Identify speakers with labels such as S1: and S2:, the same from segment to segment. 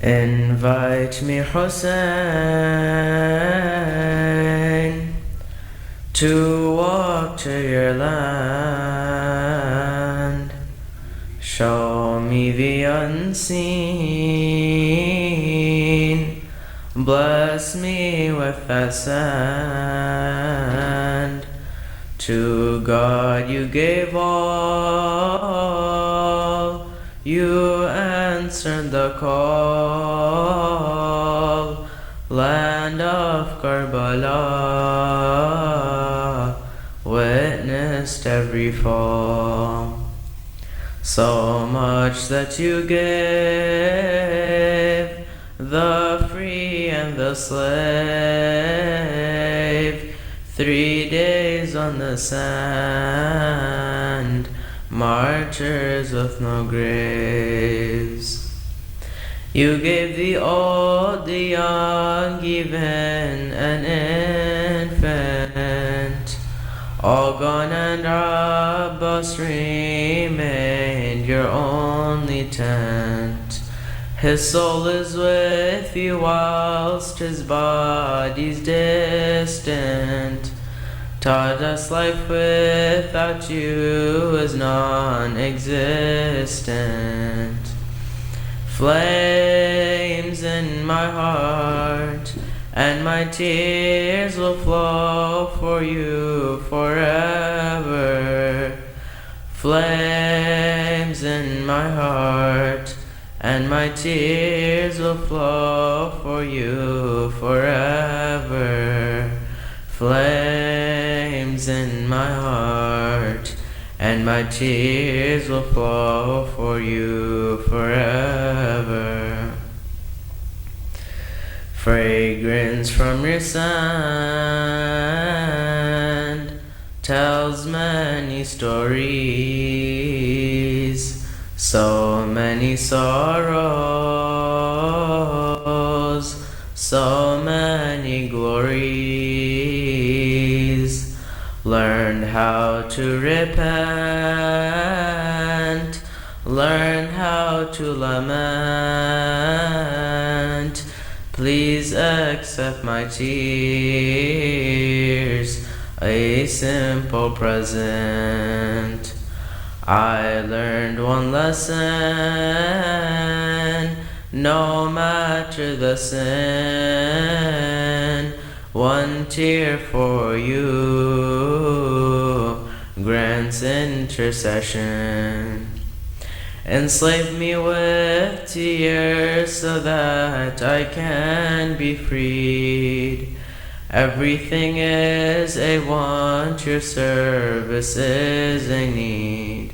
S1: Invite me, Hussein, to walk to your land. Show me the unseen, bless me with that sand. To God you gave all, you answered the call. Land of Karbala, witnessed every fall. So much that you gave, the free and the slave. 3 days on the sand, martyrs with no graves. You gave the old, the young, even an infant. All gone, and Abbas remained your only tent. His soul is with you whilst his body's distant. Taught us life without you is non-existent. Flames in my heart, and my tears will flow for you forever. Flames in my heart, and my tears will flow for you forever. Flames in my heart, and my tears will flow for you forever. Fragrance from your sand tells many stories, so many sorrows, so many glories. Learn how to repent, learn how to lament. Please accept my tears, a simple present. I learned one lesson, no matter the sin. One tear for you grants intercession. Enslave me with tears so that I can be freed. Everything is a want, your service is a need.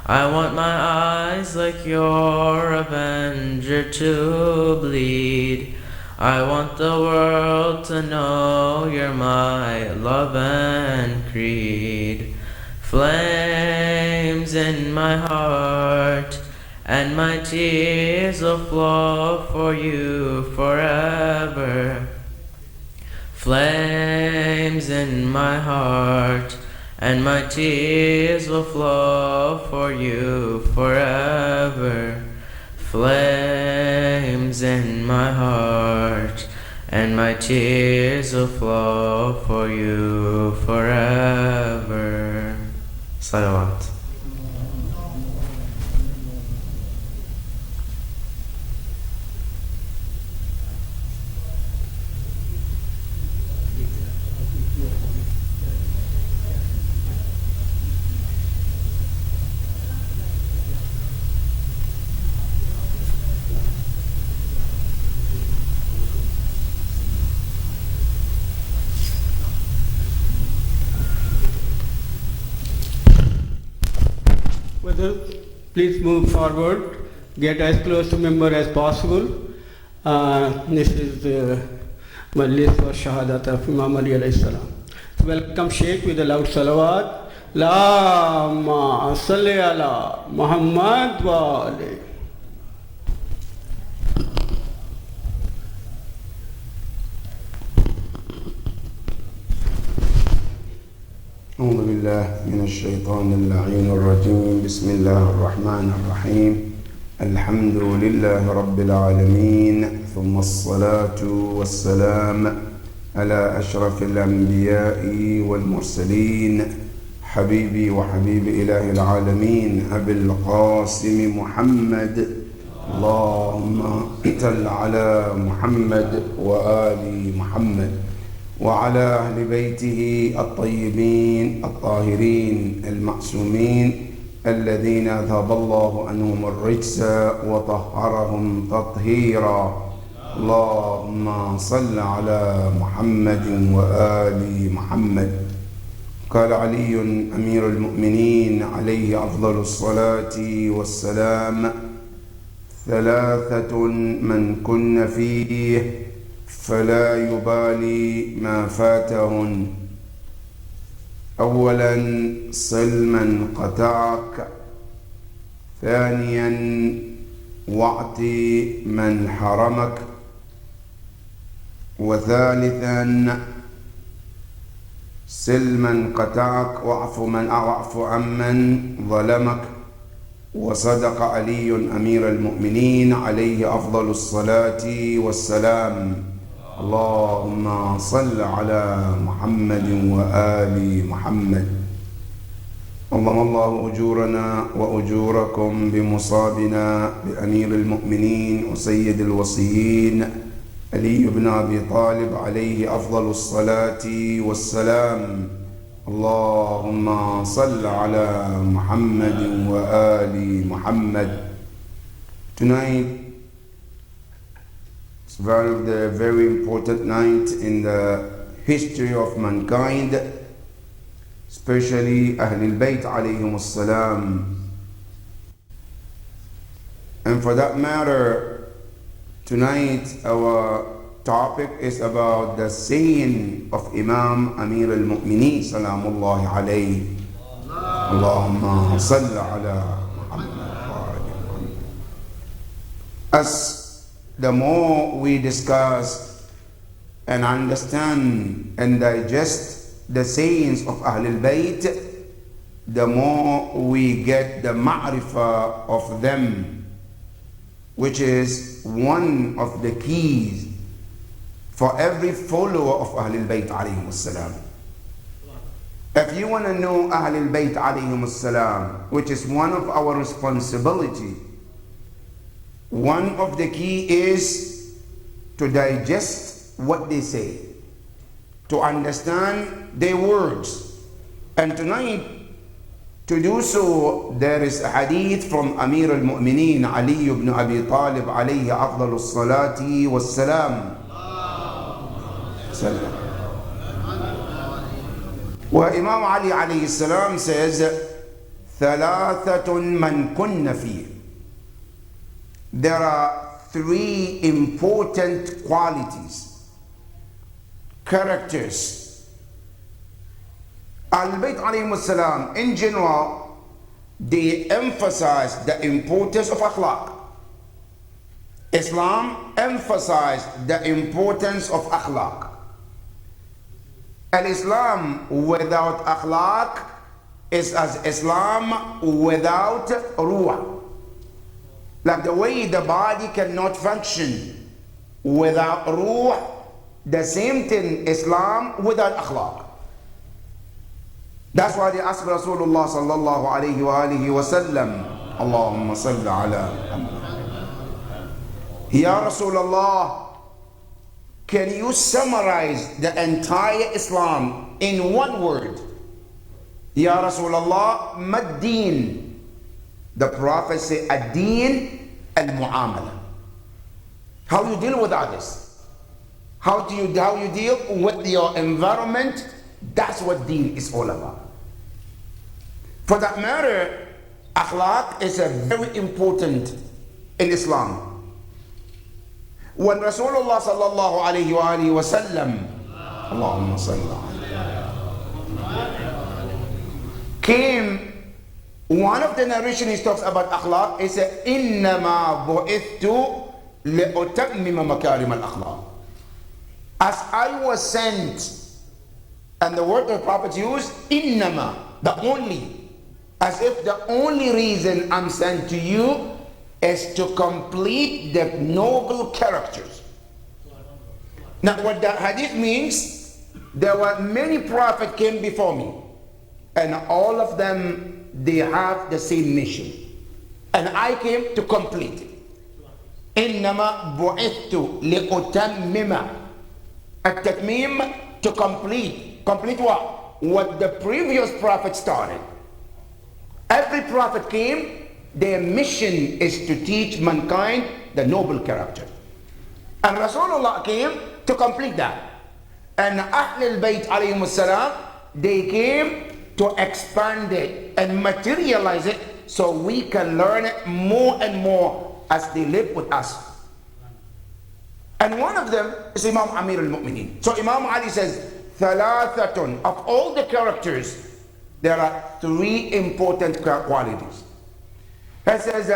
S1: I want my eyes like your avenger to bleed. I want the world to know you're my love and creed. Flames in my heart, and my tears will flow for you forever. Flames in my heart, and my tears will flow for you forever. Flames in my heart, and my tears will flow for you forever. Salawat.
S2: Please move forward, get as close to member as possible. This is the Majlis for Shahadat of Imam Ali alayhi salam. Welcome Sheikh with a loud salawat. Allahumma salli ala Muhammad wa ali.
S3: أعوذ بالله من الشيطان اللعين الرجيم. بسم الله الرحمن الرحيم. الحمد لله رب العالمين ثم الصلاة والسلام على أشرف الأنبياء والمرسلين حبيبي وحبيب إله العالمين أبي القاسم محمد اللهم صل على محمد وآل محمد وعلى أهل بيته الطيبين الطاهرين المعصومين الذين أذهب الله عنهم الرجس وطهرهم تطهيرا اللهم صل على محمد وآل محمد. قال علي أمير المؤمنين عليه أفضل الصلاة والسلام: ثلاثة من كن فيه فلا يبالي ما فاتهن: أولا صل من قطعك، ثانيا واعط من حرمك، وثالثا صل من قطعك واعف عمن ظلمك. وصدق علي أمير المؤمنين عليه أفضل الصلاة والسلام. اللهم صل على محمد وآل محمد. اللهم الله أجورنا وأجوركم بمصابنا بأمير المؤمنين وسيد الوصيين علي بن أبي طالب عليه أفضل الصلاة والسلام. اللهم صل على محمد وآل محمد. Tonight is the very important night in the history of mankind, especially Ahlul Bayt alayhim as-salam. And for that matter, tonight our topic is about the saying of Imam Amir al-Mu'mineen salamullahi alayhi. Allahumma salli ala Muhammad. As the more we discuss and understand and digest the sayings of Ahlul Bayt, the more we get the ma'rifah of them, which is one of the keys for every follower of Ahlul Bayt alayhim salam. If you want to know Ahlul Bayt alayhim salam, which is one of our responsibility, one of the key is to digest what they say, to understand their words. And tonight, to do so, there is a hadith from Amir al-Mu'mineen Ali ibn Abi Talib alayhi afdalu salati wassalam, where Imam Ali alayhi salam says, ثلاثة من كن فيه. There are three important qualities, characters. Al-Bayt alayhim salam in general, they emphasize the importance of akhlaq. Islam emphasized the importance of akhlaq. Al-Islam without akhlaq is as Islam without ruh. Like the way the body cannot function without ruh, the same thing Islam without akhlaq. That's why they asked Rasulullah sallallahu alayhi wa alihi wa sallam, Allahumma salli ala Muhammad. Ya Rasulullah, can you summarize the entire Islam in one word? Ya Rasulullah, mad-deen. The Prophet said, ad-deen al-mu'amala. How you deal with others, how you deal with your environment, that's what deen is all about. For that matter, akhlaq is a very important in Islam. When Rasulullah sallallahu alayhi wa alihi wa sallam, Allahumma salli, came, one of the narrations talks about akhlaq, it said, إِنَّمَا بُعِثْتُ لِأُتَمِّمَ مَكَارِمَ الْأَخْلَاقِ. As I was sent, and the word the Prophet used, إِنَّمَا, the only, as if the only reason I'm sent to you is to complete the noble characters. Now what the hadith means, there were many prophets came before me, and all of them, they have the same mission. And I came to complete it. إنما بعثت لأتمم. التتميم, to complete. Complete what? What the previous prophet started. Every prophet came, their mission is to teach mankind the noble character. And Rasulullah came to complete that. And Ahlul Bayt alayhim salam, they came to expand it and materialize it so we can learn it more and more as they live with us. And one of them is Imam Amir al-Mu'mineen. So Imam Ali says, ثلاثة, of all the characters, there are three important qualities. He says,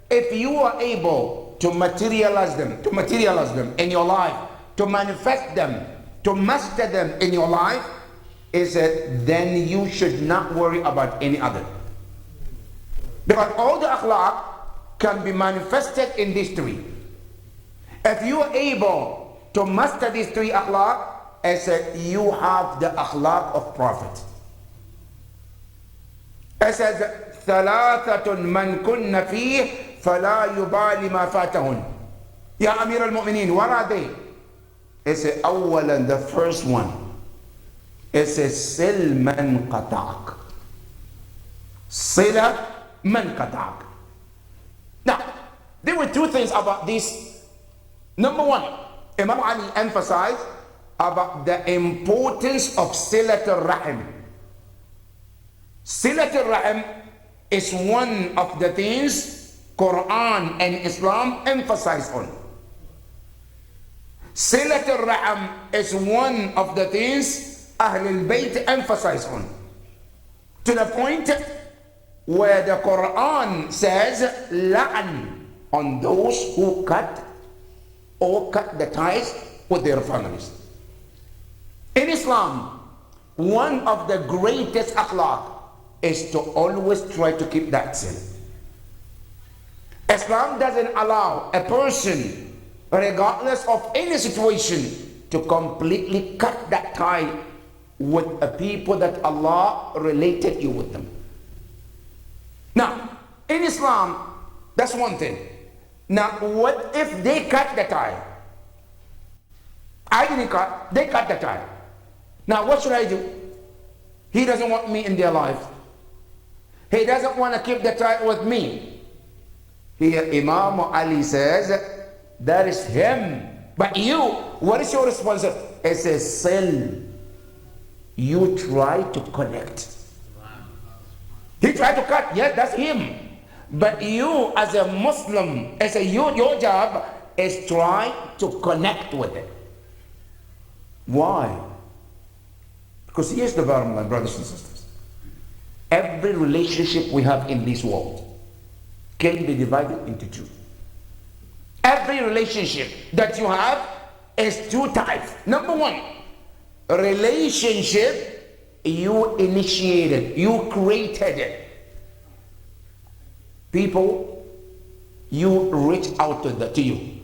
S3: if you are able to materialize them in your life, to manifest them, to master them in your life, he said, then you should not worry about any other. Because all the akhlaq can be manifested in these three. If you are able to master these three akhlaq, he said, you have the akhlaq of Prophet. He says, ثلاثة من كن فيه فلا يبالي ما فاتهن. Ya Amir al-Mu'mineen, what are they? He said, أولا, the first one. It says, sil man qata'ak. Sila man qata'ak. Now, there were two things about this. Number one, Imam Ali emphasized about the importance of Silat al-Rahim. Silat al-Rahim is one of the things Quran and Islam emphasize on. Silat al-Rahim is one of the things Ahlul Bayt emphasize on. To the point where the Quran says, La'an on those who cut the ties with their families. In Islam, one of the greatest akhlaq is to always try to keep that sin. Islam doesn't allow a person, regardless of any situation, to completely cut that tie with a people that Allah related you with them. Now, in Islam, that's one thing. Now, what if they cut the tie? I didn't cut, they cut the tie. Now, what should I do? He doesn't want me in their life. He doesn't want to keep the tie with me. Here, Imam Ali says, that is him. But you, what is your responsibility? It says, sell. You try to connect. He tried to cut, yes, that's him. But you, as a Muslim, your job is try to connect with it. Why? Because here's the bottom line, brothers and sisters. Every relationship we have in this world can be divided into two. Every relationship that you have is two types. Number one, relationship you initiated, you created it. People, you reach out to you.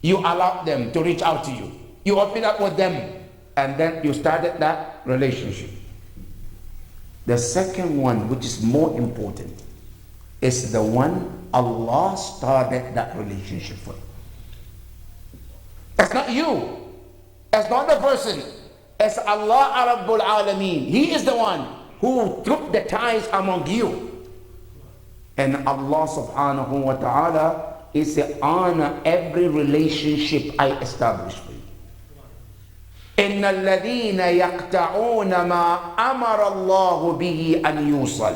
S3: You allow them to reach out to you. You open up with them, and then you started that relationship. The second one, which is more important, is the one Allah started that relationship with. It's not you. It's not the person. It's Allah Rabbul Alameen. He is the one who took the ties among you. And Allah subhanahu wa ta'ala is to honor every relationship I establish with you. إِنَّ الَّذِينَ يَقْتَعُونَ مَا أَمَرَ اللَّهُ بِهِ أَنْ يُوصَلْ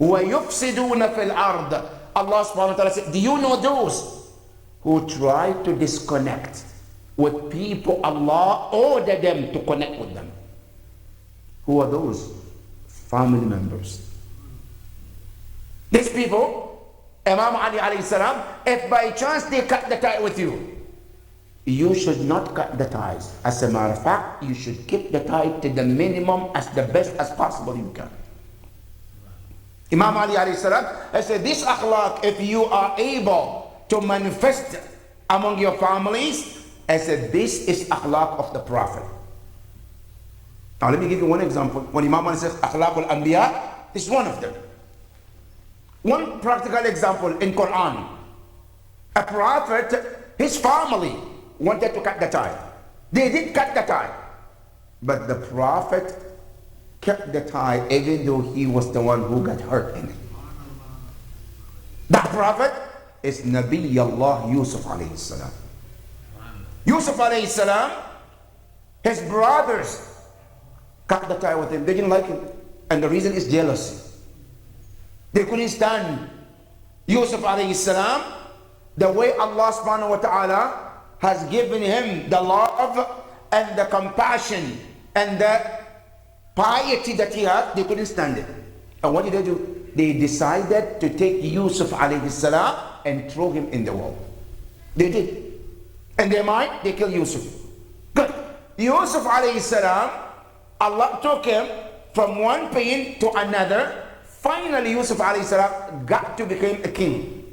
S3: وَيُفْسِدُونَ فِي الْأَرْضِ. Allah subhanahu wa ta'ala said, do you know those who try to disconnect with people Allah ordered them to connect with them? Who are those? Family members. These people, Imam Ali alayhi salam, if by chance they cut the tie with you, you should not cut the ties. As a matter of fact, you should keep the tie to the minimum as the best as possible you can. Imam Ali alayhi salam, I said, this akhlaq, if you are able to manifest among your families, I said, this is akhlaq of the Prophet. Now let me give you one example. When Imam Ali says akhlaq al-anbiya, this is one of them. One practical example in Quran. A prophet, his family wanted to cut the tie. They did cut the tie. But the prophet kept the tie even though he was the one who got hurt in it. That prophet is Nabi Allah Yusuf alayhi salam. Yusuf alayhi salam, his brothers cut the tie with him. They didn't like him. And the reason is jealousy. They couldn't stand Yusuf alayhi salam, the way Allah subhanahu wa ta'ala has given him the love and the compassion and the piety that he had. They couldn't stand it. And what did they do? They decided to take Yusuf alayhi salam and throw him in the well. They did. In their mind, they killed Yusuf. Good. Yusuf alayhi salam, Allah took him from one pain to another. Finally, Yusuf alayhi salam got to become a king.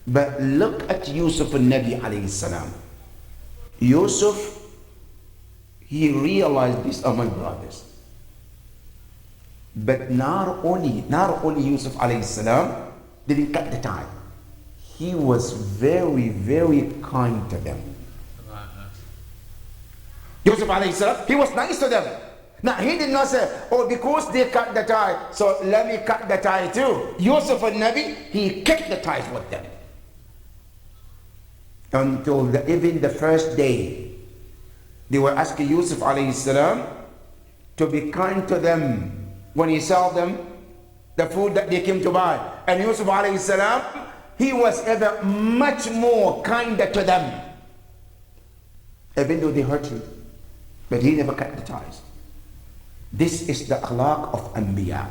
S3: But look at Yusuf al-Nabi alayhi salam. Yusuf, he realized these are my brothers. But not only Yusuf alayhi salam didn't cut the tie. He was very, very kind to them. Yusuf alayhi salam, he was nice to them. Now he did not say, oh, because they cut the tie, so let me cut the tie too. Yusuf al-Nabi, he kept the ties with them. Until even the first day, they were asking Yusuf alayhi salam to be kind to them when he sold them the food that they came to buy. And Yusuf alayhi salam, he was ever much more kinder to them, even though they hurt him. But he never cut the ties. This is the akhlaq of Anbiya.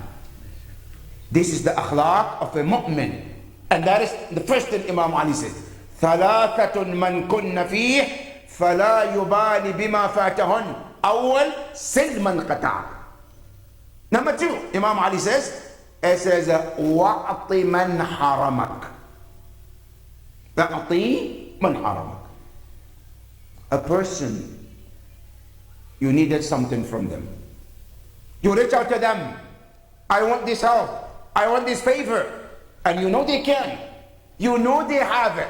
S3: This is the akhlaq of a mu'min. And that is the first thing Imam Ali said. ثلاثة من كن فيه فلا يبالي بما فاتهن أول سلما قطع. Number two, Imam Ali says, it says, وَأَعْطِ مَنْ حَرَمَكَ. وَأَعْطِ مَنْ حَرَمَكَ. A person, you needed something from them. You reach out to them. I want this help. I want this favor. And you know they can. You know they have it.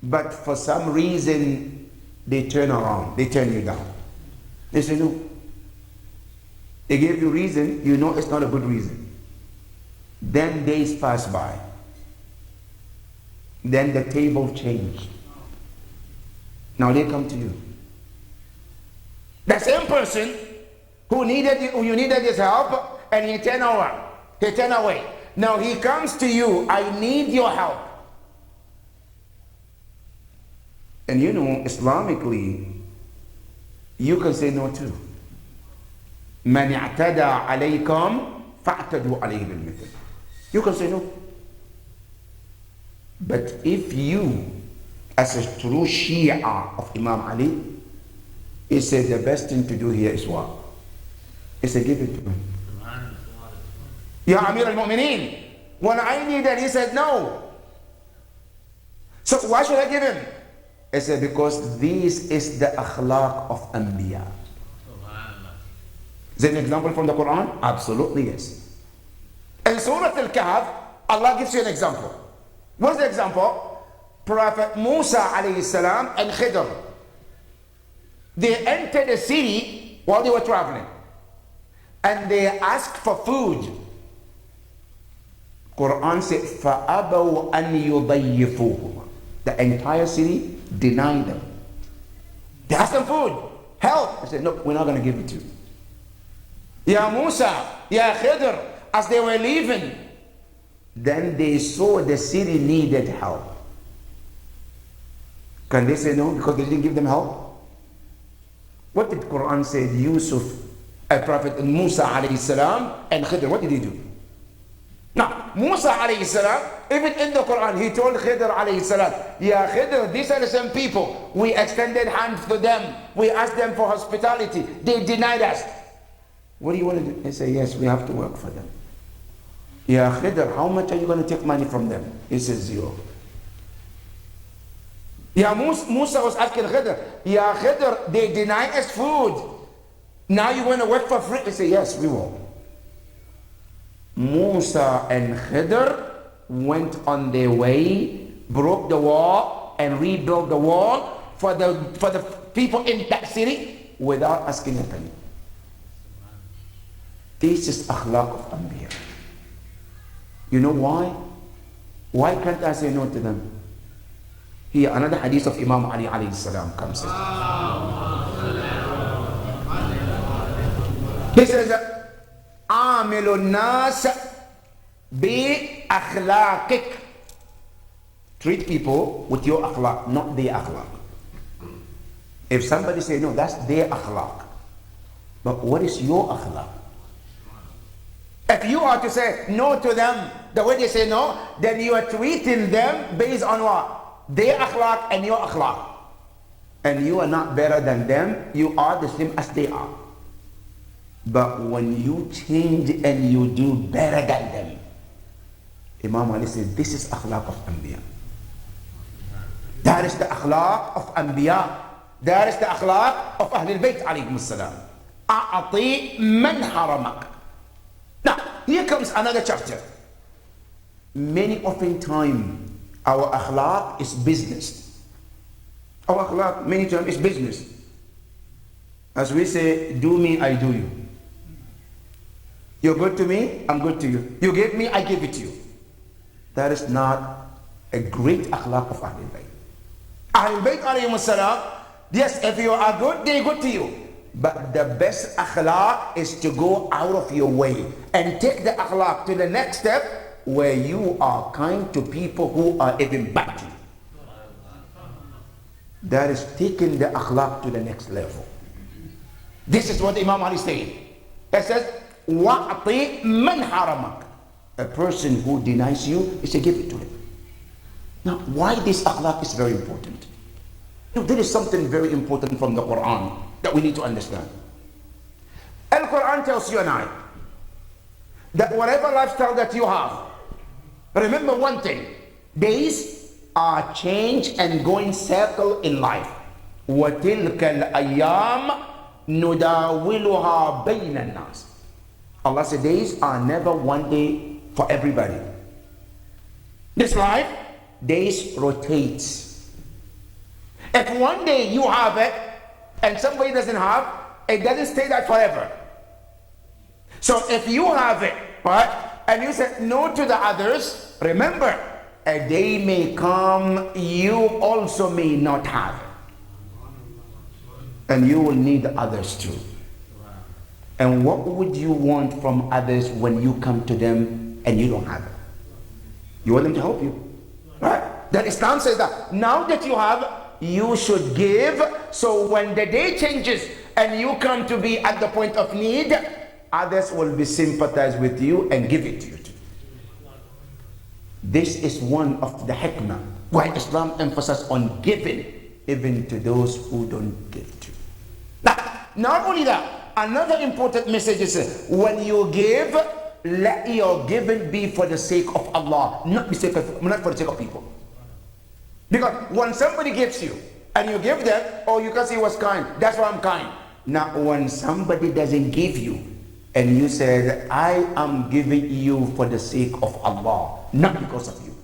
S3: But for some reason, they turn around. They turn you down. They say no. They gave you reason. You know it's not a good reason. Then days pass by. Then the table changed. Now they come to you. The same person who you needed his help, and he turned away. Now he comes to you, I need your help. And you know, Islamically, you can say no too. مَنْ اعْتَدَى عَلَيْكُمْ فَاعْتَدُوا عَلَيْهِ بِالْمِثْلِ. You can say no. But if you, as a true Shia of Imam Ali, he said the best thing to do here is what? He said, give it to him. Ya Amir al-Mu'mineen, when I needed, he said no. So why should I give him? He said, because this is the akhlaq of Anbiya. Is that an example from the Quran? Absolutely yes. In Surah Al-Kahf, Allah gives you an example. What's the example? Prophet Musa alayhi salam and Khidr. They entered the city while they were traveling. And they asked for food. Quran said, فَأَبَوْا أَنْ يُضَيِّفُوهُمَا. The entire city denied them. They asked them food, help. They said, no, we're not going to give it to you. Ya Musa, Ya Khidr, as they were leaving, then they saw the city needed help. Can they say no because they didn't give them help? What did Quran say? Yusuf, Prophet Musa alayhi salam and Khidr, what did he do? Now, Musa alayhi salam, even in the Quran, he told Khidr alayhi salam, Ya Khidr, these are the same people. We extended hands to them. We asked them for hospitality. They denied us. What do you want to do? They say, yes, we have to work for them. Ya Khidr, how much are you going to take money from them? He says 0. Ya Musa was asking Khidr, Ya Khidr, they deny us food. Now you want to work for free? He said, yes, we will. Musa and Khidr went on their way, broke the wall, and rebuilt the wall for the people in that city without asking a penny. This is akhlaq of Anbiya. You know why? Why can't I say no to them? Here, another hadith of Imam Ali alayhi salam comes in. He says, عامل الناس بأخلاقك. Treat people with your akhlaq, not their akhlaq. If somebody say no, that's their akhlaq. But what is your akhlaq? If you are to say no to them the way they say no, then you are treating them based on what? Their akhlaq and your akhlaq. And you are not better than them, you are the same as they are. But when you change and you do better than them, Imam Ali says, this is akhlaq of Anbiya. That is the akhlaq of Anbiya. That is the akhlaq of Ahlul Bayt alayhim as-salam. A'ati man haramak. Now, here comes another chapter. Many often time, our akhlaq is business. Our akhlaq many times is business. As we say, do me, I do you. You're good to me, I'm good to you. You give me, I give it to you. That is not a great akhlaq of Ahlul Bayt. Ahlul Bayt alayhim as-salam, yes, if you are good, they're good to you. But the best akhlaq is to go out of your way and take the akhlaq to the next step where you are kind to people who are even bad to you. That is taking the akhlaq to the next level. This is what Imam Ali said. He says, وَأَطِي مَنْ حَرَمَكَ. A person who denies you, he said, give it to him. Now, why this akhlaq is very important? You know, there is something very important from the Quran that we need to understand. Al-Quran tells you and I that whatever lifestyle that you have, remember one thing, days are change and going circle in life. وَتِلْكَ الْأَيَّامِ نُدَاوِلُهَا بَيْنَ النَّاسِ. Allah said days are never one day for everybody. This life, days rotates. If one day you have it and somebody doesn't have, it doesn't stay that forever. So if you have it, right, and you say no to the others, remember, a day may come you also may not have it. And you will need others too. And what would you want from others when you come to them and you don't have it? You want them to help you, right? That Islam says that now that you have, you should give, so when the day changes and you come to be at the point of need, others will be sympathized with you and give it to you too. This is one of the hikmah why Islam emphasizes on giving even to those who don't give to. Now, not only that, another important message is when you give, let your giving be for the sake of Allah, not for the sake of people. Because when somebody gives you and you give them, oh, you can say he was kind, that's why I'm kind. Now, when somebody doesn't give you and you say, I am giving you for the sake of Allah, not because of you.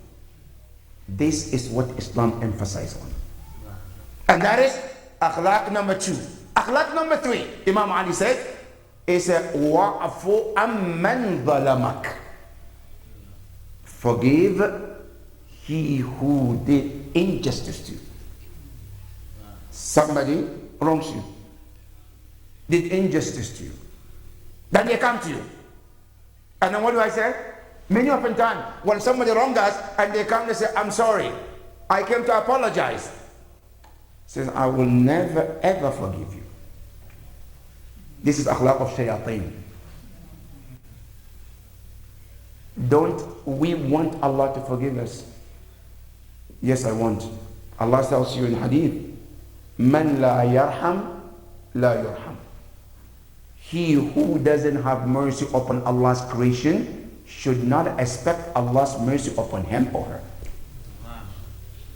S3: This is what Islam emphasizes on. And that is akhlaq number 2. Akhlaq number 3, Imam Ali said, is wa'afu amman zalamak. Forgive he who did injustice to you. Somebody wrongs you, did injustice to you. Then they come to you. And then what do I say? Many often times, when somebody wrongs us and they come and say, I'm sorry, I came to apologize. Says, I will never ever forgive you. This is akhlaq of shayateen. Don't we want Allah to forgive us? Yes, I want. Allah tells you in hadith, Man la yarham, la yurham. He who doesn't have mercy upon Allah's creation, should not expect Allah's mercy upon him or her.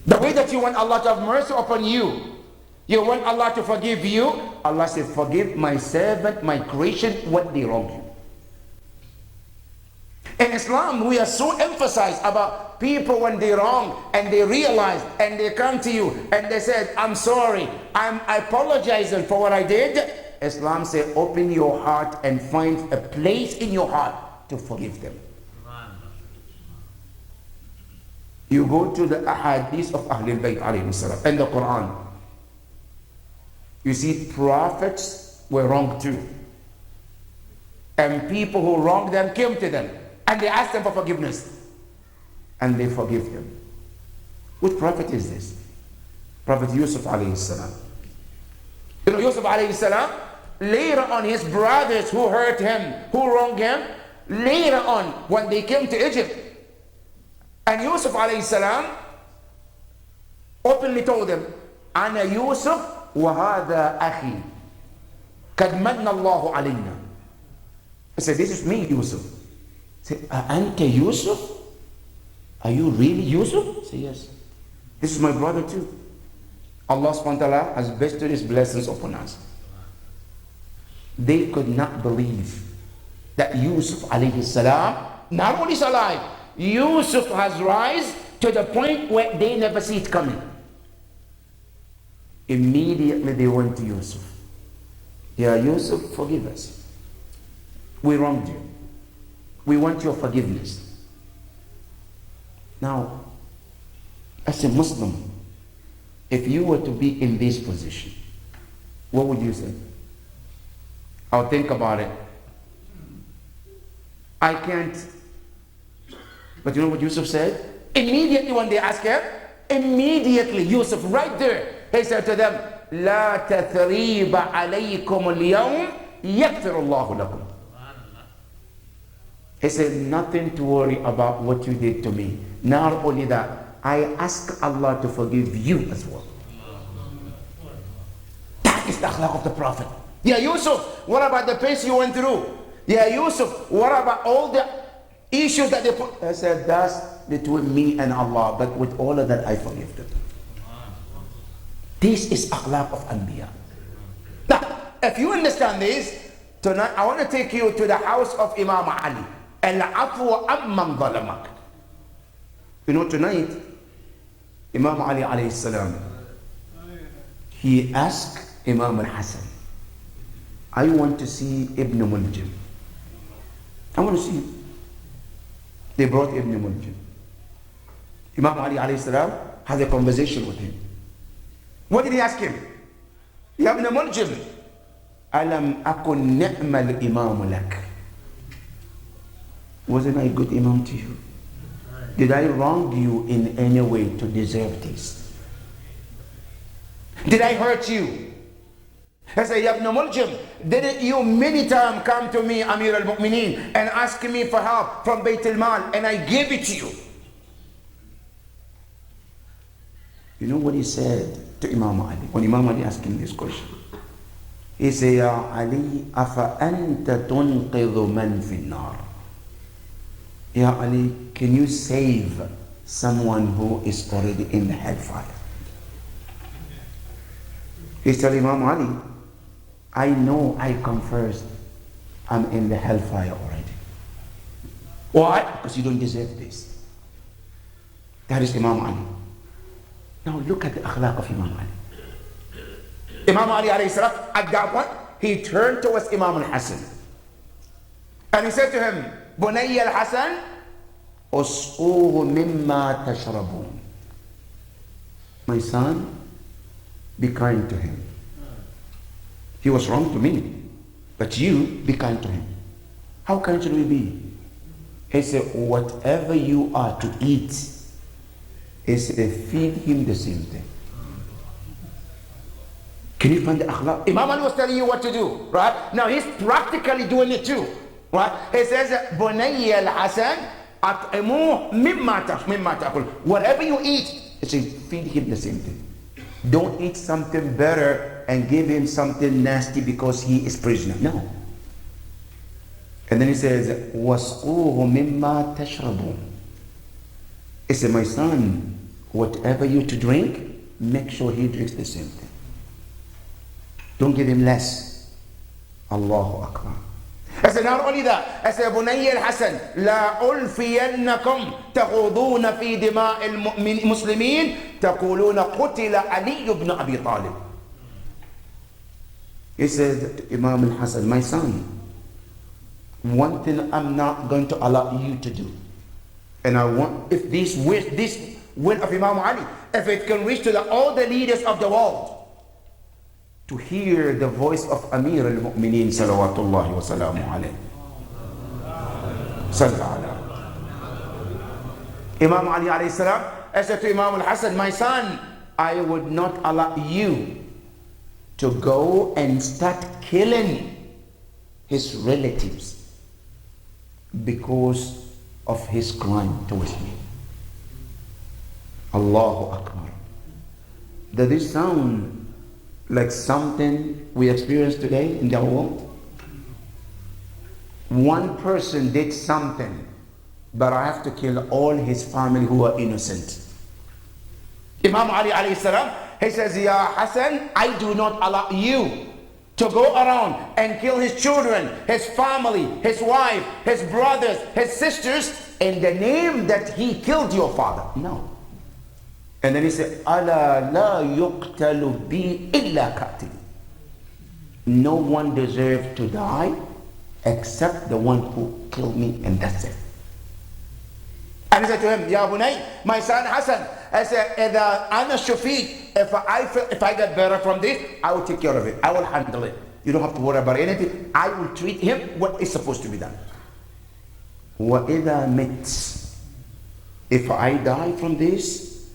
S3: The way that you want Allah to have mercy upon you, you want Allah to forgive you. Allah said, forgive my servant, my creation, what they wrong you. In Islam, we are so emphasized about people when they wrong and they realize and they come to you and they said, I'm sorry, I'm apologizing for what I did. Islam says, open your heart and find a place in your heart to forgive them. You go to the ahadith of Ahlul Bayt alayhi salam and the Quran. You see, prophets were wronged too. And people who wronged them came to them and they asked them for forgiveness. And they forgive them. Which prophet is this? Prophet Yusuf alayhi salam. You know, Yusuf alayhi salam, later on his brothers who hurt him, who wronged him, later on when they came to Egypt, and Yusuf alayhi salam openly told them, Ana Yusuf wa hadha akhi. Kad manna Allahu alayna. He said, this is me, Yusuf. He said, Anta Yusuf? Are you really Yusuf? He said, yes. This is my brother too. Allah subhanahu wa ta'ala has bestowed his blessings upon us. They could not believe that Yusuf alayhi salam not only is alive, Yusuf has rise to the point where they never see it coming. Immediately they went to Yusuf. Yeah, Yusuf, forgive us. We wronged you. We want your forgiveness. Now, as a Muslim, if you were to be in this position, what would you say? I'll think about it. I can't. But you know what Yusuf said? Immediately when they asked him, immediately Yusuf right there, he said to them, لا تثريب عليكم اليوم يغفر الله لكم. He said, nothing to worry about what you did to me. Not only that, I ask Allah to forgive you as well. That is the akhlaq of the Prophet. Yeah, Yusuf, what about the pain you went through? Yeah, Yusuf, what about all the issues that they put? I said, that's between me and Allah, but with all of that, I forgive them. This is akhlaq of Anbiya. Now, if you understand this, tonight I want to take you to the house of Imam Ali. Al-afwa amman zalamak. You know, tonight, Imam Ali alayhi salam, he asked Imam al-Hasan, I want to see Ibn Muljim. I want to see him. They brought Ibn Muljim. Imam Ali alayhi salam has a conversation with him. What did he ask him? Ya Ibn Muljim, alam akun ni'mal imam lak. Wasn't I a good imam to you? Did I wrong you in any way to deserve this? Did I hurt you? I say, Ya Ibn Muljim, didn't you many times come to me, Amir al-Mu'mineen, and ask me for help from Bayt al-Mal, and I gave it to you? You know what he said to Imam Ali? When Imam Ali asked him this question, he said, Ya Ali, afa anta tunqidhu man fi an-nar. Ya Ali, can you save someone who is already in the hellfire? He said, Imam Ali, I know I come first. I'm in the hellfire already. Why? Because you don't deserve this. That is Imam Ali. Now look at the akhlaq of Imam Ali. Imam Ali alayhi salam, at that point, he turned towards Imam al-Hasan. And he said to him, Bunayya al-Hasan, us'uhu mimma tashrabun. My son, be kind to him. He was wrong to me, but you be kind to him. How kind should we be? He said, whatever you are to eat, he said, feed him the same thing. Can you find the akhlaq? Imam Ali was telling you what to do, right? Now he's practically doing it too, right? He says, Bunayya al-Hasan, at'imuh mimma ta'kul. Whatever you eat, he said, feed him the same thing. Don't eat something better and give him something nasty because he is prisoner. No. And then he says, وَاسْقُوهُ مِمَّا تَشْرَبُونَ. He said, my son, whatever you to drink, make sure he drinks the same thing. Don't give him less. Allahu Akbar. I said, not only that, I said, بني الحسن لا ألفينكم تغوضون في دماء المسلمين تقولون قتل علي بن أبي طالب. He said, Imam al-Hasan, my son, one thing I'm not going to allow you to do. And I want, if this will of Imam Ali, if it can reach to all the leaders of the world, to hear the voice of Amir al-Mu'mineen salawatullahi wa salamu alayhi. Imam Ali alayhi salam, I said to Imam al-Hasan, my son, I would not allow you to go and start killing his relatives because of his crime towards me. Allahu Akbar. Does this sound like something we experience today in the world? One person did something, but I have to kill all his family who are innocent. Imam Ali alayhi salam, he says, Ya Hassan, I do not allow you to go around and kill his children, his family, his wife, his brothers, his sisters, in the name that he killed your father. No. And then he said, Ala la yuqtalu bi illa qatil. No one deserves to die except the one who killed me, and that's it. And I said to him, Ya Bunay, my son Hassan, I said, Ana Shafiq, if I get better from this, I will take care of it. I will handle it. You don't have to worry about anything. I will treat him what is supposed to be done. وَإِذَا مِتْ, if I die from this,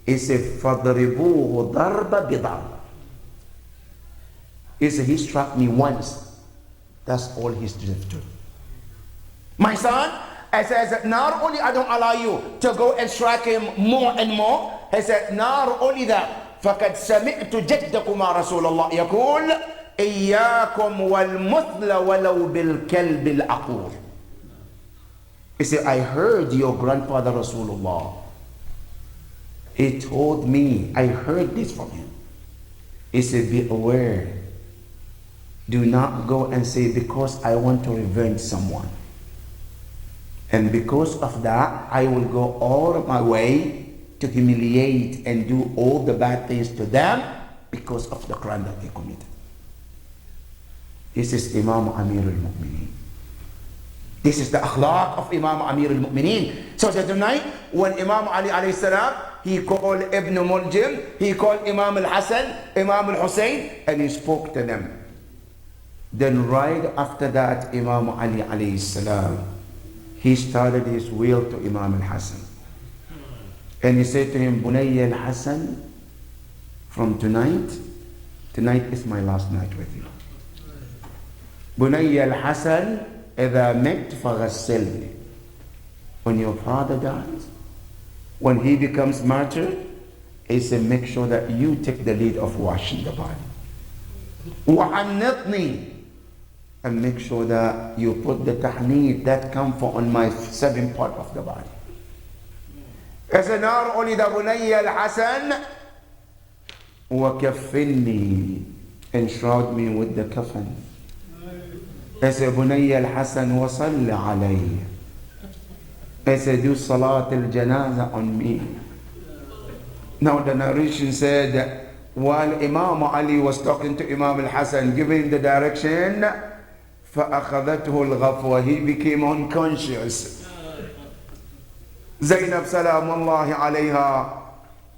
S3: he said, فَضْرِبُوهُ ضَرْبَ بِضَرْبَ. He said, he struck me once. That's all he's deserved to. My son, I said, not only I don't allow you to go and strike him more and more, he said, not only that, فَقَدْ سَمِعْتُ جَدَّكُمَا رَسُولَ اللَّهِ يَقُولُ إِيَّاكُمْ وَالْمُثْلَ وَلَوْ بِالْكَلْبِ الْعَقُورِ. He said, I heard your grandfather Rasulullah. He told me, I heard this from him. He said, be aware. Do not go and say, because I want to revenge someone. And because of that, I will go all of my way to humiliate and do all the bad things to them because of the crime that they committed. This is Imam Amir al-Mu'mineen. This is the akhlaq of Imam Amir al-Mu'mineen. So that night, when Imam Ali alayhi salam, he called Ibn Muljim, he called Imam al-Hasan, Imam al-Hussein, and he spoke to them. Then right after that, Imam Ali alayhi salam, he started his will to Imam al-Hasan. And he said to him, Bunayya al-Hasan, from tonight is my last night with you. Bunayya al-Hasan, إذا مت فغسلني. When your father dies, when he becomes martyr, he said, make sure that you take the lead of washing the body. وَحَنِّطْنِي, and make sure that you put the tahneed, that comfort on my 7th part of the body. As a nar ulida bunayya al-Hasan, وَكَفِّنِّي, enshroud me with the kafan. As a bunayya al-Hasan, وَصَلِّ عَلَيْهِ, as a do salat al-janaza on me. Now the narration said that while Imam Ali was talking to Imam al-Hasan, giving the direction, فَأَخَذَتْهُ الْغَفْوَةِ, he became unconscious. Zainab salamullahi alayha,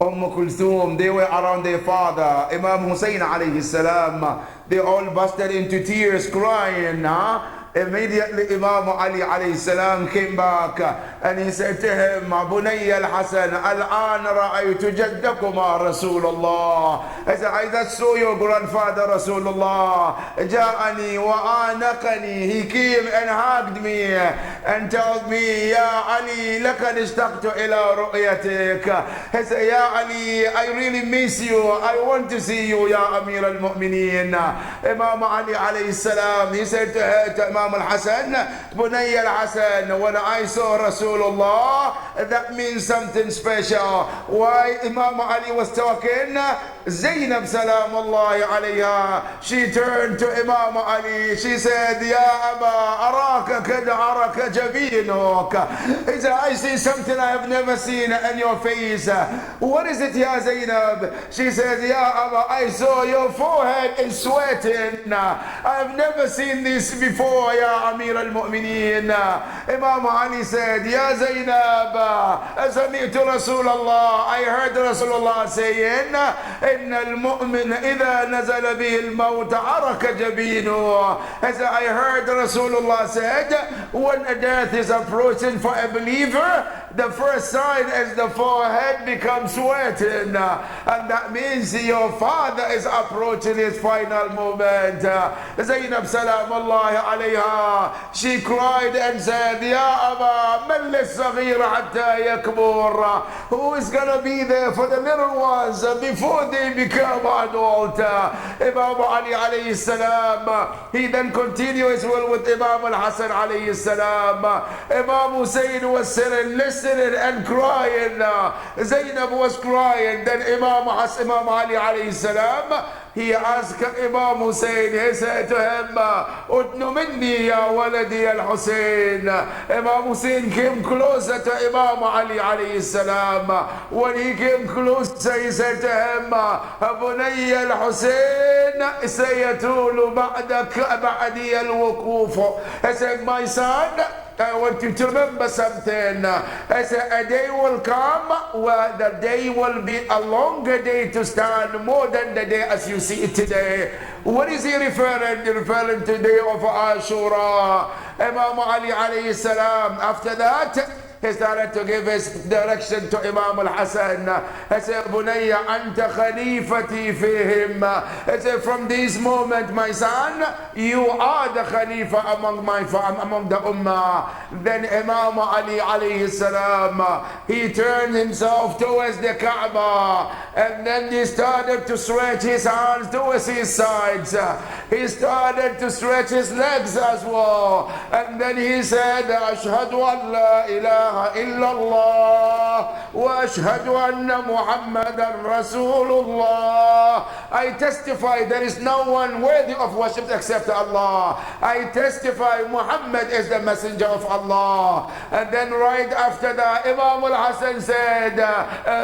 S3: Kulthum, they were around their father, Imam Hussein alayhi salam, they all busted into tears crying. Immediately Imam Ali alayhi salam came back and he said to him, Bunayya al-Hasan, al-an ra'aytu jaddakuma Rasulullah. I said, I just saw your grandfather Rasulullah. Ja'ani wa anaqani. He came and hugged me and told me, Ya Ali, lakad ishtaqtu ila ru'yatik. He said, Ya Ali, I really miss you. I want to see you, Ya Amir al-Mu'mineen. Imam Ali alayhi salam, he said to Imam Imam al-Hasan, Bunay al-Hasan. When I saw Rasulullah, that means something special. Why Imam Ali was talking, Zainab salamullahi alayha, she turned to Imam Ali, she said, Ya Aba, araka kad araka jabinuk. He said, I see something I have never seen in your face. What is it, Ya Zainab? She said, Ya Aba, I saw your forehead is sweating. I have never seen this before, Ya Amir al-Mu'mineen. Imam Ali said, Ya Zainab, Sami'tu Rasulullah, I heard Rasulullah saying, إن المؤمن إذا نزل به الموت عرق جبينه. As I heard Rasulullah said, when death is approaching for a believer, the first sign is the forehead becomes sweating, and that means your father is approaching his final moment. Zainab salamullahi alayha, she cried and said, Ya Aba, man lis-saghir hatta yakbur. Who is going to be there for the little ones before they become adult? Imam Ali alayhi salam, he then continues well with Imam al-Hasan alayhi salam. Imam Hussein was sitting, listening and crying. Zainab was crying. Then Imam Ali alayhi salam, he asked Imam Hussein, he said to him, Udnu minni ya waladi al-Hussein. Imam Hussein came closer to Imam Ali alayhi salam. When he came closer, he said to him, Bunay al-Hussein, sayatulu ba'di al-wukuf. He said, my son, I want you to remember something. I said, a day will come where the day will be a longer day to stand more than the day as you see it today. What is he referring? Referring to the day of Ashura. Imam Ali alayhi salam, after that, he started to give his direction to Imam al-Hasan. He said, Bunayya anta khalifati fihim. He said, from this moment, my son, you are the Khalifa among the Ummah. Then Imam Ali alayhi salam, he turned himself towards the Kaaba, and then he started to stretch his hands towards his sides. He started to stretch his legs as well. And then he said, Ashhadu an la ilaha إلا الله وأشهد أن محمدا رسول الله. I testify there is no one worthy of worship except Allah. I testify Muhammad is the messenger of Allah. And then right after that, Imam al-Hasan said,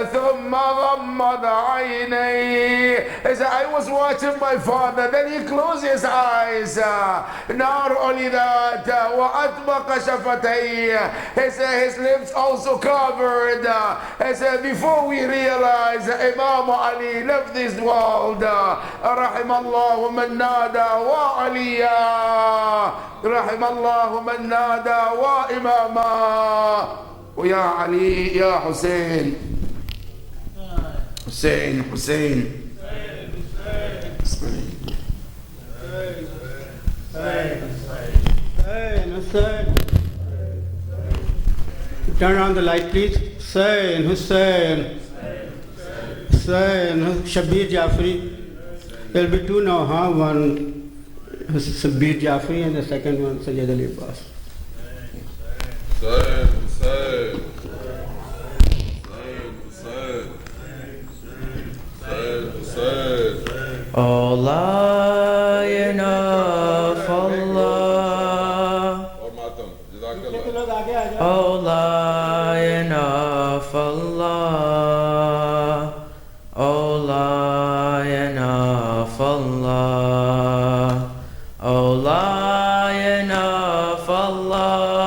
S3: ثم غمض عينيه. He said, I was watching my father, then he closed his eyes. Not only that, وأطبق شفتيه. He said his lips also covered. He said, before we realize Imam Ali left this world, رحم الله من نادى وعليا رحم الله من نادى وإماما ويا علي يا حسين حسين حسين
S2: Turn on the light, please. Hussein, Hussein, Hussein, Shabir Jafri. There will be two now, huh? One Shabir Jafri and the second one Sayyid Ali Abbas.
S4: Hussein, Hussein, Hussein, Hussein.
S1: O Lion of Allah, O Lion of Allah, O Lion of Allah, O Lion of Allah,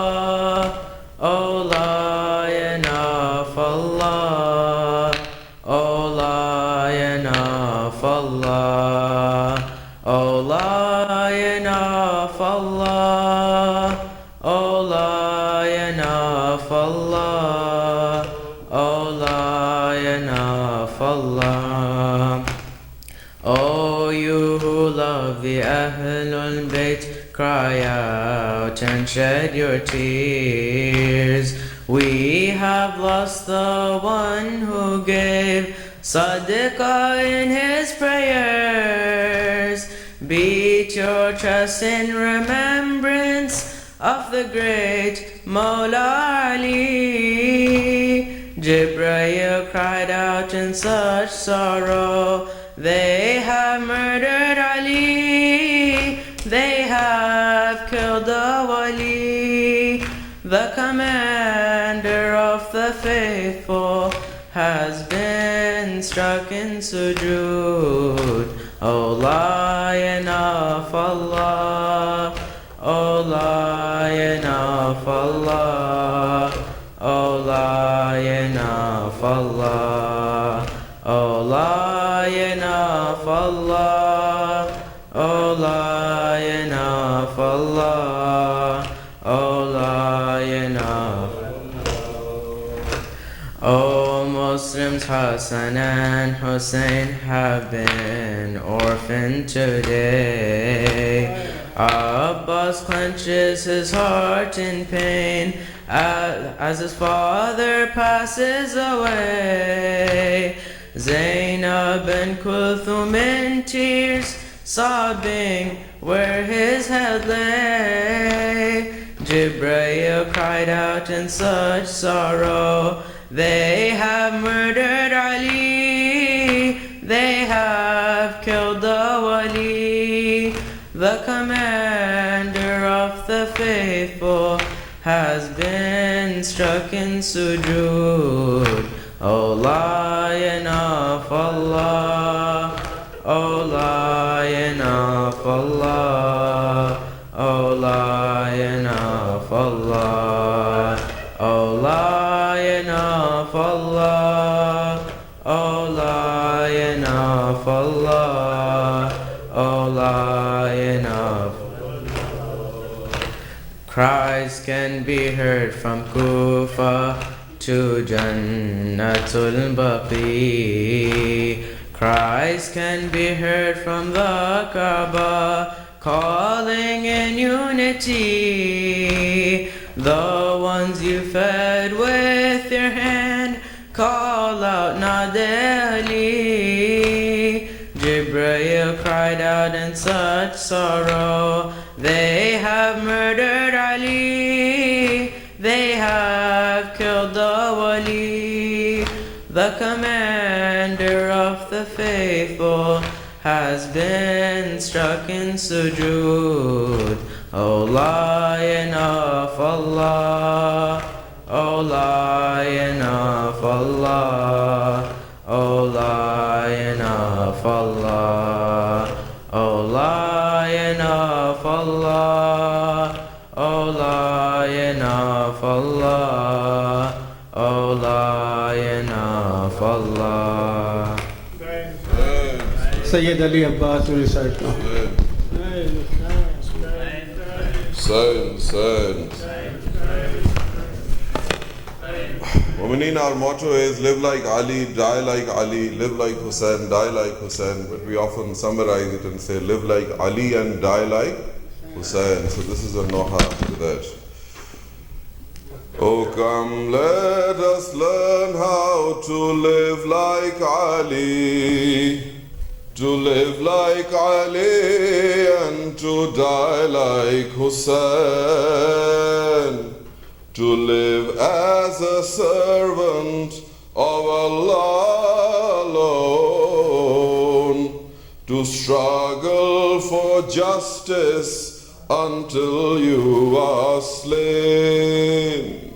S1: O Lion of Allah, O Lion of Allah, O Lion of Allah, O Lion of Allah, O Lion of Allah. O you who love the Ahlul Bayt, cry out and shed your tears. We have lost the one who gave Sadaqah in his prayers. Beat your chest in remembrance of the great Mawla Ali. Jibreel cried out in such sorrow, they have murdered Ali, they have killed the Wali. The commander of the faithful has been struck in sujood. O Lion of Allah, O Lion of Allah, O Lion of Allah, O Lion of Allah, O Lion of Allah, O Lion of O Muslims, Hassan and Hussein have been orphaned today. Abbas clenches his heart in pain as his father passes away. Zainab and Kulthum in tears, sobbing where his head lay. Jibreel cried out in such sorrow, they have murdered Ali, they have killed the Wali. The commander of the faithful has been struck in sujood. O Lion of Allah, O Lion of Allah, O Lion of Allah, O Lion of Allah, O Lion of Allah, O Lion of Allah. Cries can be heard from Kufa to Jannatul Baqi. Cries can be heard from the Kaaba, calling in unity. The ones you fed with your hand call out Nadali. Jibreel cried out in such sorrow, they have murdered Ali, they have killed the Wali. The commander of the faithful has been struck in sujood. O Lion of Allah, O Lion of Allah, O Lion of Allah, O Lion of Allah, O Lion of Allah, O Lion of Allah.
S2: Sayyid Ali Abbas will recite now.
S4: Hussain. Mu'mineen, our motto is live like Ali, die like Ali, live like Hussain, die like Hussain. But we often summarize it and say live like Ali and die like Hussain. So this is a noha to that. Oh, come, let us learn how to live like Ali. To live like Ali and to die like Hussain. To live as a servant of Allah alone. To struggle for justice until you are slain.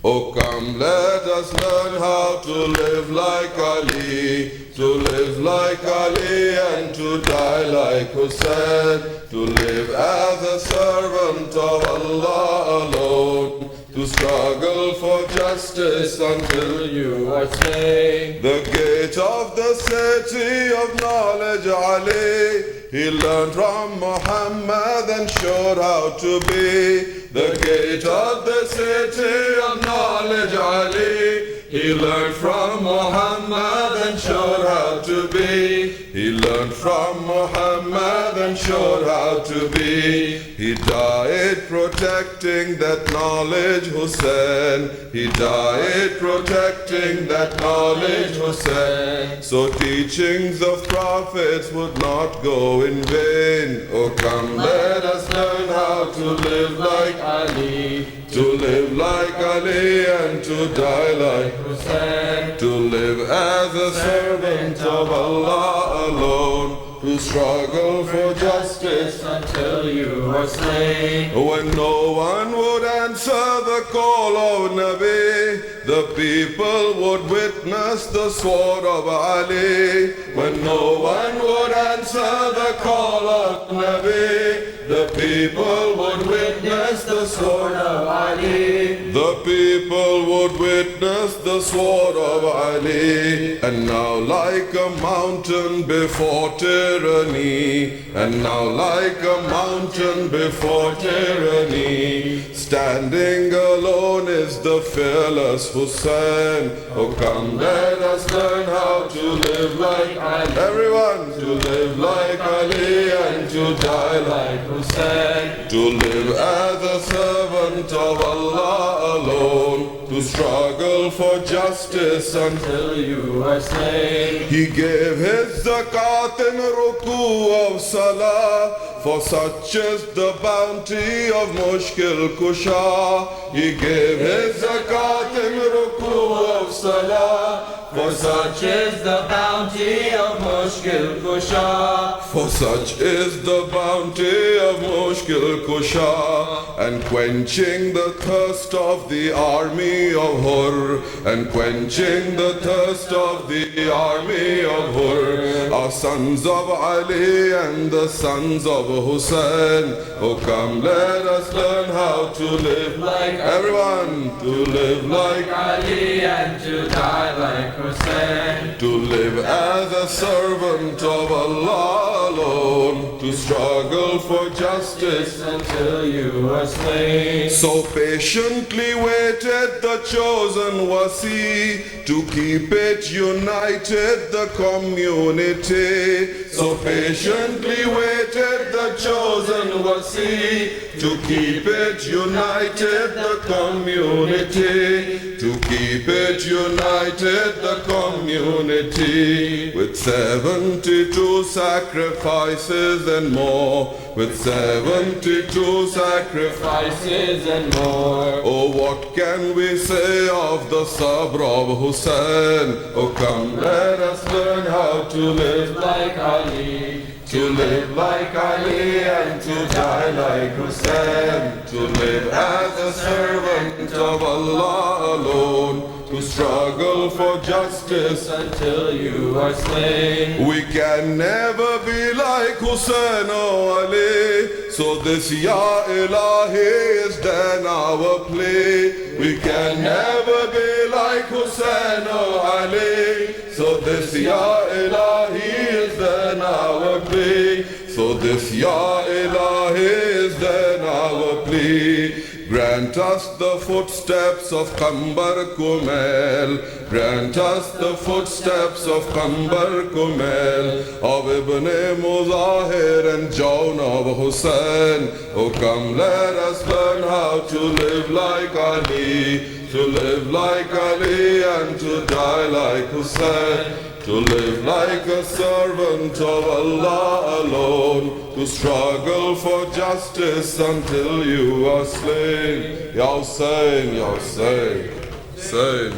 S4: Oh, come, let us learn how to live like Ali, to live like Ali and to die like Hussain, to live as a servant of Allah alone, to struggle for justice until you are slain. The gate of the city of knowledge, Ali, he learned from Muhammad and showed how to be. The gate of the city of knowledge, Ali, he learned from Muhammad and showed how to be. He learned from Muhammad and showed how to be. He died protecting that knowledge, Hussein. He died protecting that knowledge, Hussein. So teachings of prophets would not go in vain. Oh, come, let us learn how to live like Ali. To live like Ali and to die like Hussein. To live as a servant of Allah alone. To struggle for justice
S1: until you are slain.
S4: when no one would answer the call of Nabi. The people would witness the sword of Ali. When no one would answer the call of Nabi, the people would witness the sword of Ali. The people would witness the sword of Ali. And now like a mountain before tyranny, and now like a mountain before tyranny, standing alone is the fearless Hussein. Oh, come, let us learn how to live like Ali. Everyone, to live like Ali and to die like Hussein. To live as a servant of Allah alone. To struggle for justice until you are slain. He gave his zakat in ruku of salah, for such is the bounty of Mushkil Kusha. He gave his zakat in ruku of salah, for such is the bounty of Mushkil Kusha. For such is the bounty of Mushkil Kusha. And quenching the thirst of the army of Hur, and quenching the thirst of the army of Hur, are sons of Ali and the sons of Hussein. Oh, come, let us learn how to live like everyone, to live like
S1: Ali and to die like Hussein.
S4: to live as a servant of Allah alone, to struggle for justice
S1: Until you are slain.
S4: So patiently waited the chosen Wasi to keep it united, the community. So patiently waited the chosen Wasi to keep it united, the community. To keep it united, the community. With 72 sacrifices and more. With 72 sacrifices and more. Oh, what can we say of the sabr of Hussein? Oh, come, let us learn how to live like Ali. To live like Ali and to die like Hussein. To live as a servant of Allah alone. To struggle for justice
S1: Until you are slain.
S4: we can never be like Hussein or Ali. So this Ya Ilahi is then our plea. We can never be like Hussein or Ali. So this Ya Ilahi is then our plea. So this Ya Ilahi is then our plea. Grant us the footsteps of Kambar Kumel. Grant us the footsteps of Kambar Kumel, of Ibn Muzahir and Jawn of Hussein. Oh, come, let us learn how to live like Ali. To live like Ali and to die like Hussein. To live like a servant of Allah alone. To struggle for justice until you are slain. Ya Hussein, Ya Hussein, Hussein,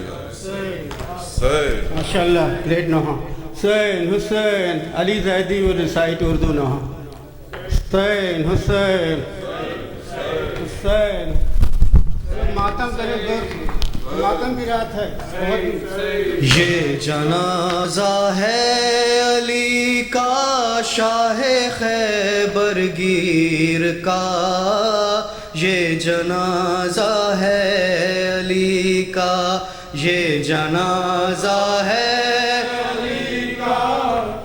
S4: Hussein.
S2: MashaAllah, great Noha. Hussein, Hussein, Ali Zaidi will recite Urdu Noha. Hussein, Hussein, Hussein. मातम करे मातम की रात है बहुत
S5: ये जनाजा है अली का शाह खैबर गिर का ये जनाजा है अली का ये जनाजा है अली का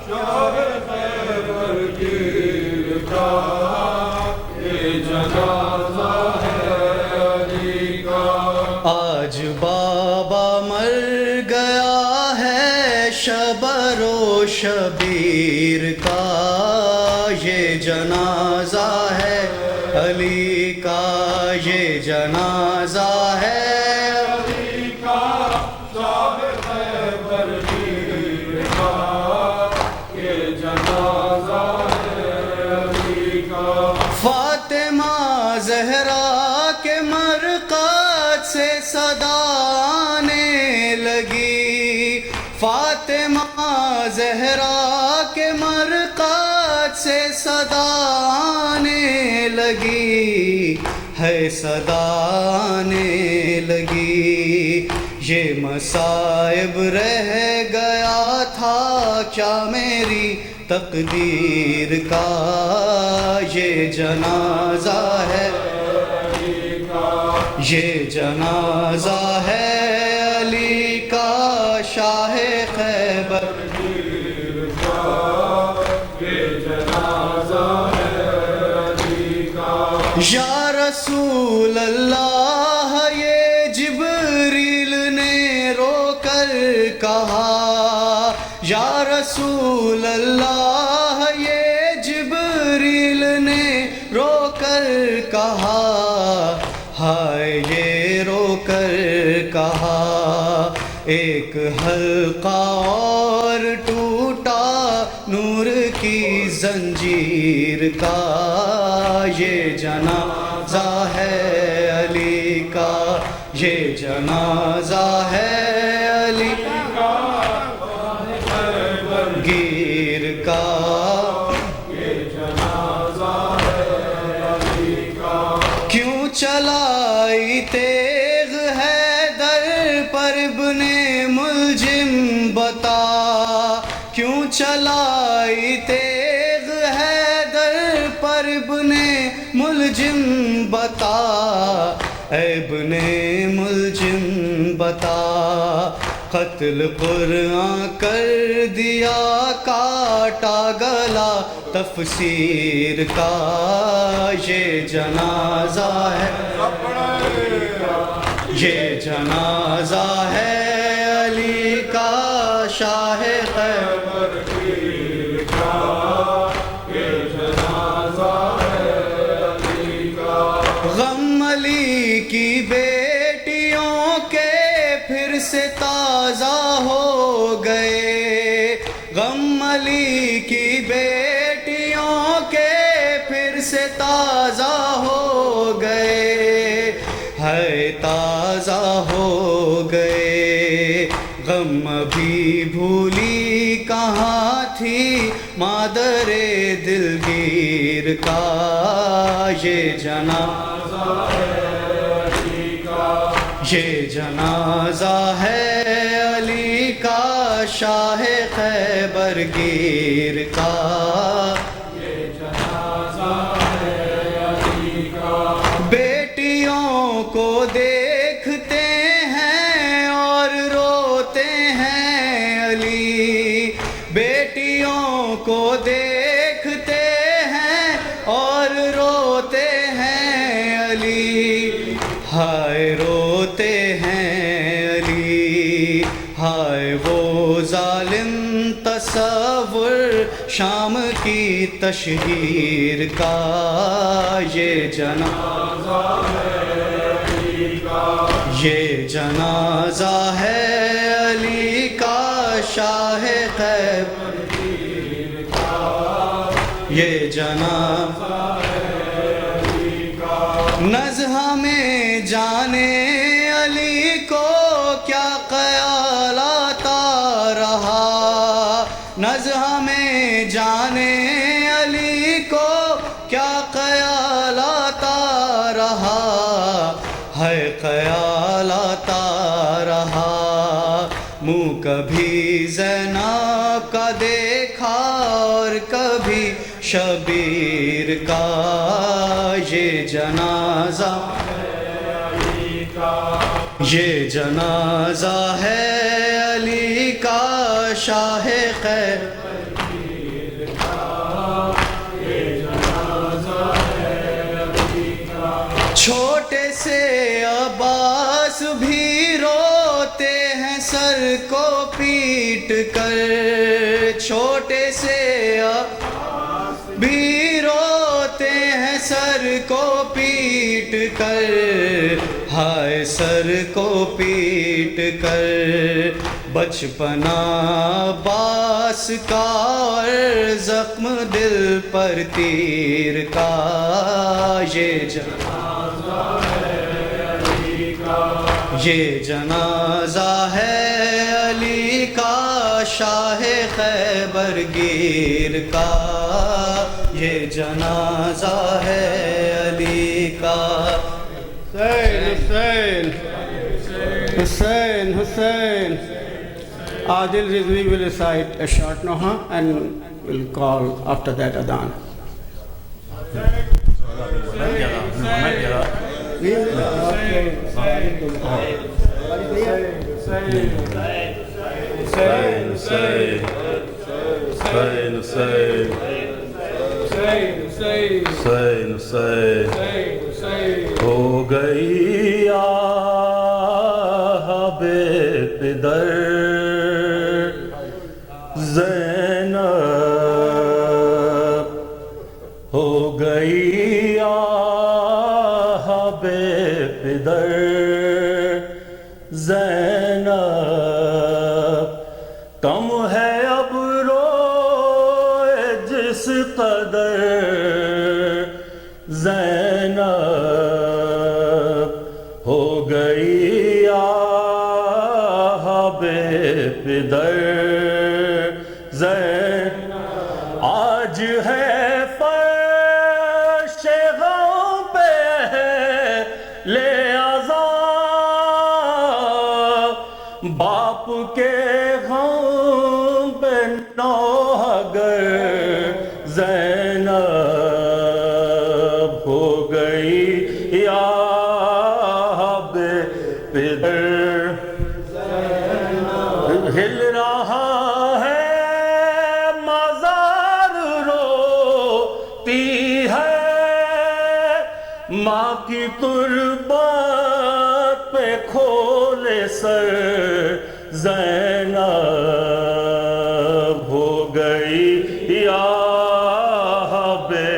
S5: शाह खैबर गिर का ये जनाजा है अली का आज बाबा मर गया है शब रोशन شبیر کا یہ جنازہ ہے علی کا یہ جنازہ ہے فاطمہ زہرا کے مرقد سے صدا آنے لگی فاطمہ زہرا کے مرقد سے صدا آنے لگی ہے صدا آنے لگی یہ مصائب رہ گیا تھا کیا میری تقدیر کا یہ جنازہ ہے یہ جنازہ ہے علی کا شاہ خیبر یا رسول اللہ یہ جبریل نے رو کر کہا یا رسول اللہ یہ جبریل نے رو کر کہا ہائے یہ رو کر کہا ایک حلقہ اور ٹوٹا نور کی زنجیر کا یہ جنازہ ہے علی کا یہ جنازہ ہے علی گیر کا کیوں چلائی تیغ ہے در پر ابن ملجم بتا کیوں چلائی تیغ ہے در پر ابن ملجم بتا ابن ملجم بتا قتل قرآن کر دیا کاٹا گلا تفسیر کا یہ جنازہ ہے یہ جنازہ ہے علی کا شاہ خیبر غم علی کی بیٹیوں کے پھر سے تازہ ہو گئے غم علی کی بیٹیوں کے پھر سے تازہ ہو گئے ہے تازہ ہو گئے غم بھی بھولی کہاں تھی مادر دلگیر کا یہ جنازہ یہ جنازہ ہے علی کا شاہ خیبر گیر کا یہ جنازہ ہے علی کا بیٹیوں کو دیکھتے ہیں اور روتے ہیں علی بیٹیوں کو دیکھتے ہیں اور روتے ہیں علی ہائے روتے ہیں علی ہائے وہ ظالم تصور شام کی تشہیر کا یہ جنازہ ہے علی کا یہ جنازہ ہے علی کا شاہ خیبر یہ جنازہ نزہہ میں جانے علی کو کیا خیال آتا رہا نزہہ میں جانے علی کو کیا خیال آتا رہا ہے خیال آتا رہا منہ کبھی زینب کا دیکھا اور کبھی شبیر کا یہ جنازہ یہ جنازہ ہے علی کا شاہ خیبر چھوٹے سے عباس بھی روتے ہیں سر کو پیٹ کر، چھوٹے سے بھی روتے ہیں سر کو پیٹ کر، ہائے سر کو پیٹ کر، بچپنا باس کا اور زخم دل پر تیر کا، یہ جنازہ ہے علی کا شاہ خیبر گیر کا، یہ جنازہ ہے علی کا۔
S2: Hussein, Hussein, Hussein. Adil Rizvi will recite a short noha and will call after that adhan.
S6: ہو گئی آہ بے پدر زینب، ہو گئی آہ بے پدر زینب، کم ہے اب روئے جس قدر زینب، ہو گئی آہ بے پدر زینب، آج ہے فرش غم پہ لے عذاب، باپ کے غم پہ نوحگر زینب، ہو گئی آہ بے پدر، ہل رہا ہے مزار روتی ہے، ماں کی تربت پہ کھولے سر زینب، ہو گئی آہ بے،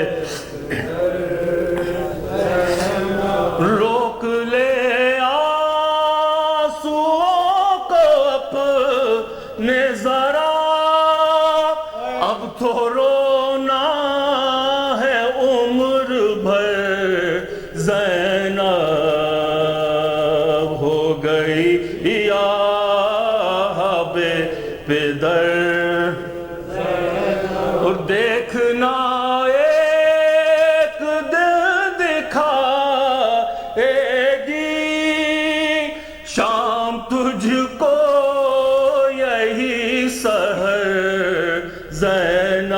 S6: روک لے آنسوؤں کو اپنے ذرا، اب تو رونا ہے عمر بھر زینب، ہو گئی آہ بے پدر، اور دیکھنا ایک دل دکھائے گی شام تجھ کو یہی سحر زینب،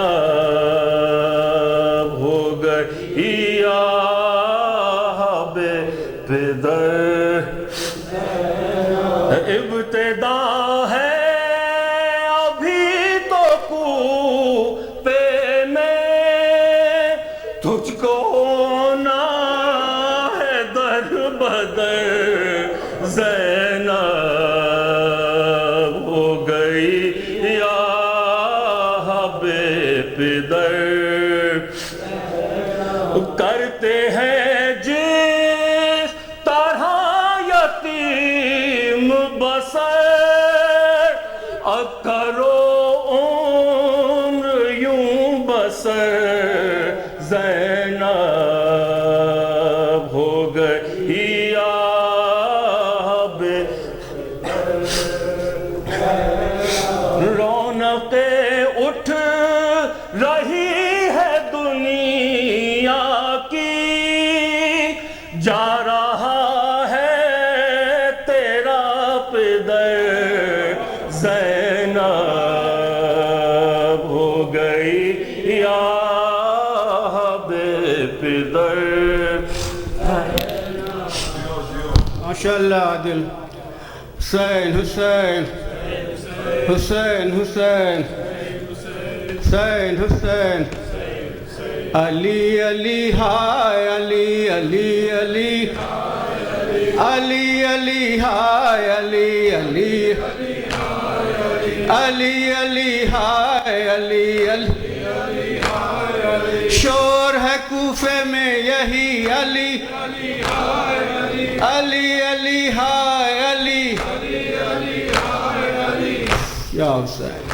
S6: ہو گئی آہ بے پدر، ابتدا ہے ابھی تو کوفے میں، تجھ کو ہونا ہے در بدر زینب، ہو گئی آہ بے پدر، کرتے ہیں جس طرح یتیم بسر، اب کرو عمر یوں بسر زینب، ہو گئی آہ بے، رونقیں اٹھ رہی ہے دنیا کی، جا رہا ہے تیرا پدر زینب، ہو گئی آہ بے پدر۔
S2: MashaAllah, Adil. Hussein, Hussein, Hussein, Hussein, Hussein, Hussein, Ali, Ali, hi, Ali, Ali, Ali, Ali, Ali, hi, Ali, Ali. علی علی ہائے علی علی شور ہے کوفے میں یہی علی علی علی ہائے علی یا حسین